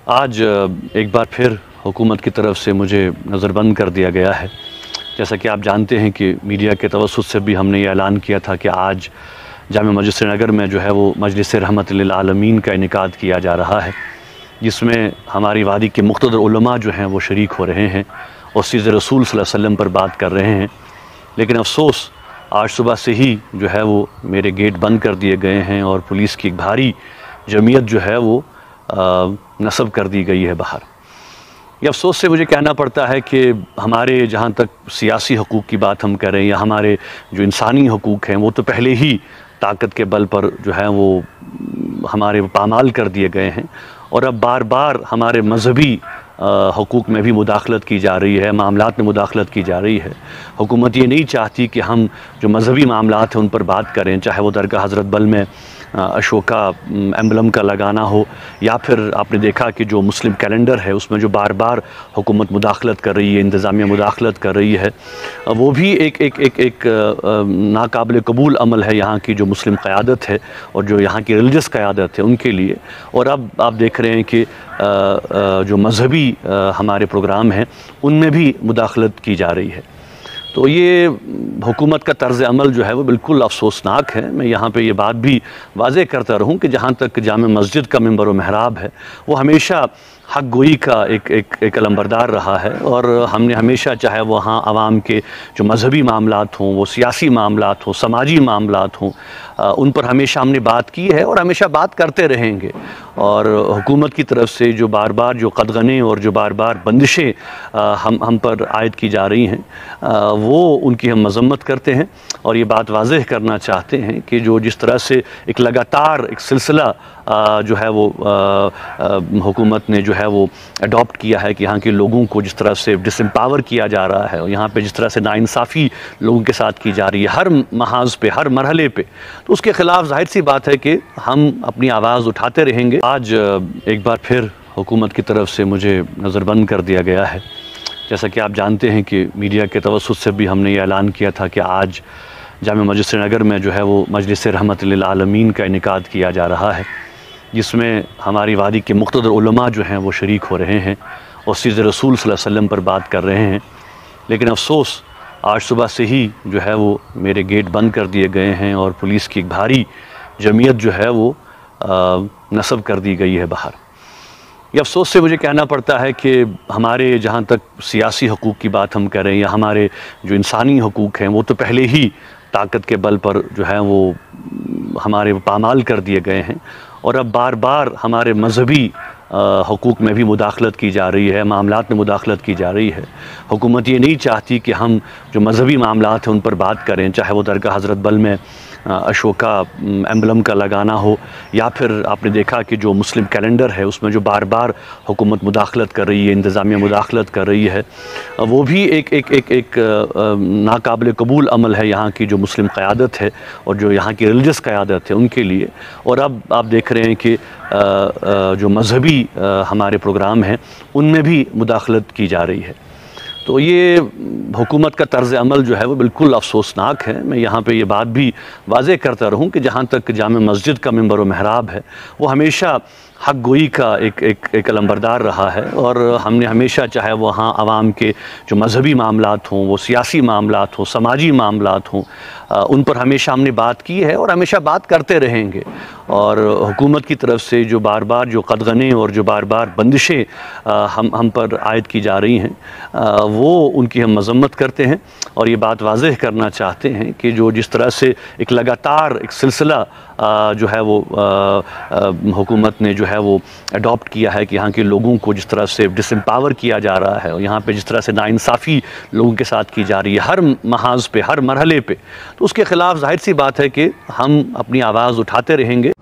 आज एक बार फिर हुकूमत की तरफ से मुझे नज़रबंद कर दिया गया है। जैसा कि आप जानते हैं कि मीडिया के तवस्सुत से भी हमने ये ऐलान किया था कि आज जामे मस्जिद श्रीनगर में जो है वो मजलिस रहमत लिल आलमीन का इनेकाद किया जा रहा है, जिसमें हमारी वादी के मुक़्तदर उलमा जो हैं वो शरीक हो रहे हैं और सीज़ रसूल सल्लल्लाहु अलैहि वसल्लम पर बात कर रहे हैं। लेकिन अफसोस आज सुबह से ही जो है वो मेरे गेट बंद कर दिए गए हैं और पुलिस की एक भारी जमीयत जो है वो नस्ब कर दी गई है बाहर। ये अफसोस से मुझे कहना पड़ता है कि हमारे जहाँ तक सियासी हकूक़ की बात हम करें या हमारे जो इंसानी हकूक़ हैं वो तो पहले ही ताकत के बल पर जो है वो हमारे पामाल कर दिए गए हैं, और अब बार बार हमारे मजहबी हकूक़ में भी मुदाखलत की जा रही है, मामलात में मुदाखलत की जा रही है। हुकूमत ये नहीं चाहती कि हम जो मजहबी मामलात हैं उन पर बात करें, चाहे वो दरगाह हज़रत बल में अशोका एम्बलम का लगाना हो, या फिर आपने देखा कि जो मुस्लिम कैलेंडर है उसमें जो बार बार हुकूमत मुदाखलत कर रही है, इंतज़ामिया मुदाखलत कर रही है, वो भी एक नाकाबिल कबूल अमल है यहाँ की जो मुस्लिम क़यादत है और जो यहाँ की रिलीजियस क़यादत है उनके लिए। और अब आप देख रहे हैं कि जो मजहबी हमारे प्रोग्राम हैं उनमें भी मुदाखलत की जा रही है। तो ये हुकूमत का तर्ज़ अमल जो है वो बिल्कुल अफसोसनाक है। मैं यहाँ पे ये बात भी वाज़े करता रहूँ कि जहाँ तक जामे मस्जिद का मिंबर व महराब है वो हमेशा हक़ गोई का एक अलंबरदार रहा है, और हमने हमेशा, चाहे वहाँ आवाम के जो मजहबी मामलात हों, वो सियासी मामलात हों, समाजी मामलात हों, उन पर हमेशा हमने बात की है और हमेशा बात करते रहेंगे। और हुकूमत की तरफ से जो बार बार जो कदगने और जो बार बार बंदिशें हम पर आयद की जा रही हैं वो उनकी हम मज़म्मत करते हैं और ये बात वाज़ेह करना चाहते हैं कि जो जिस तरह से एक लगातार एक सिलसिला जो है वो हुकूमत ने जो है वो अडॉप्ट किया है कि यहाँ के लोगों को जिस तरह से डिसएम्पावर किया जा रहा है और यहाँ पे जिस तरह से नाइंसाफ़ी लोगों के साथ की जा रही है हर महाज पे, हर मरहले पे, तो उसके ख़िलाफ़ ज़ाहिर सी बात है कि हम अपनी आवाज़ उठाते रहेंगे। आज एक बार फिर हुकूमत की तरफ से मुझे नज़रबंद कर दिया गया है। जैसा कि आप जानते हैं कि मीडिया के तवस्सुत से भी हमने ये ऐलान किया था कि आज जामे मस्जिद श्रीनगर में जो है वो मजलिस रहमत लिल आलमीन का इनेकाद किया जा रहा है, जिसमें हमारी वादी के मुक़्तदर उलमा जो हैं वो शरीक हो रहे हैं और सीज़ रसूल सल्लल्लाहु अलैहि वसल्लम पर बात कर रहे हैं। लेकिन अफसोस आज सुबह से ही जो है वो मेरे गेट बंद कर दिए गए हैं और पुलिस की एक भारी जमीयत जो है वो नस्ब कर दी गई है बाहर। ये अफसोस से मुझे कहना पड़ता है कि हमारे जहाँ तक सियासी हकूक़ की बात हम करें या हमारे जो इंसानी हकूक़ हैं वो तो पहले ही ताकत के बल पर जो है वो हमारे पामाल कर दिए गए हैं, और अब बार बार हमारे मजहबी हकूक़ में भी मुदाखलत की जा रही है, मामलात में मुदाखलत की जा रही है। हुकूमत ये नहीं चाहती कि हम जो मजहबी मामलात हैं उन पर बात करें, चाहे वो दरगाह हज़रत बल में अशोका एम्बलम का लगाना हो, या फिर आपने देखा कि जो मुस्लिम कैलेंडर है उसमें जो बार बार हुकूमत मुदाखलत कर रही है, इंतज़ामिया मुदाखलत कर रही है, वो भी एक नाकाबिल कबूल अमल है यहाँ की जो मुस्लिम क़यादत है और जो यहाँ की रिलीजियस क़यादत है उनके लिए। और अब आप देख रहे हैं कि जो मजहबी हमारे प्रोग्राम हैं उनमें भी मुदाखलत की जा रही है। तो ये हुकूमत का तर्ज़ अमल जो है वो बिल्कुल अफसोसनाक है। मैं यहाँ पे ये बात भी वाज़े करता रहूँ कि जहाँ तक जामे मस्जिद का मिंबर व महराब है वो हमेशा हक़ गोई का एक अलंबरदार रहा है, और हमने हमेशा, चाहे वहाँ आवाम के जो मजहबी मामलात हों, वो सियासी मामलात हों, समाजी मामलात हों, उन पर हमेशा हमने बात की है और हमेशा बात करते रहेंगे। और हुकूमत की तरफ से जो बार बार जो कदगने और जो बार बार बंदिशें हम पर आयद की जा रही हैं वो उनकी हम मज़म्मत करते हैं और ये बात वाज़ेह करना चाहते हैं कि जो जिस तरह से एक लगातार एक सिलसिला जो है वो हुकूमत ने जो है वो अडॉप्ट किया है कि यहाँ के लोगों को जिस तरह से डिसएम्पावर किया जा रहा है और यहाँ पे जिस तरह से नाइंसाफ़ी लोगों के साथ की जा रही है हर महाज पे, हर मरहले पे, तो उसके ख़िलाफ़ ज़ाहिर सी बात है कि हम अपनी आवाज़ उठाते रहेंगे।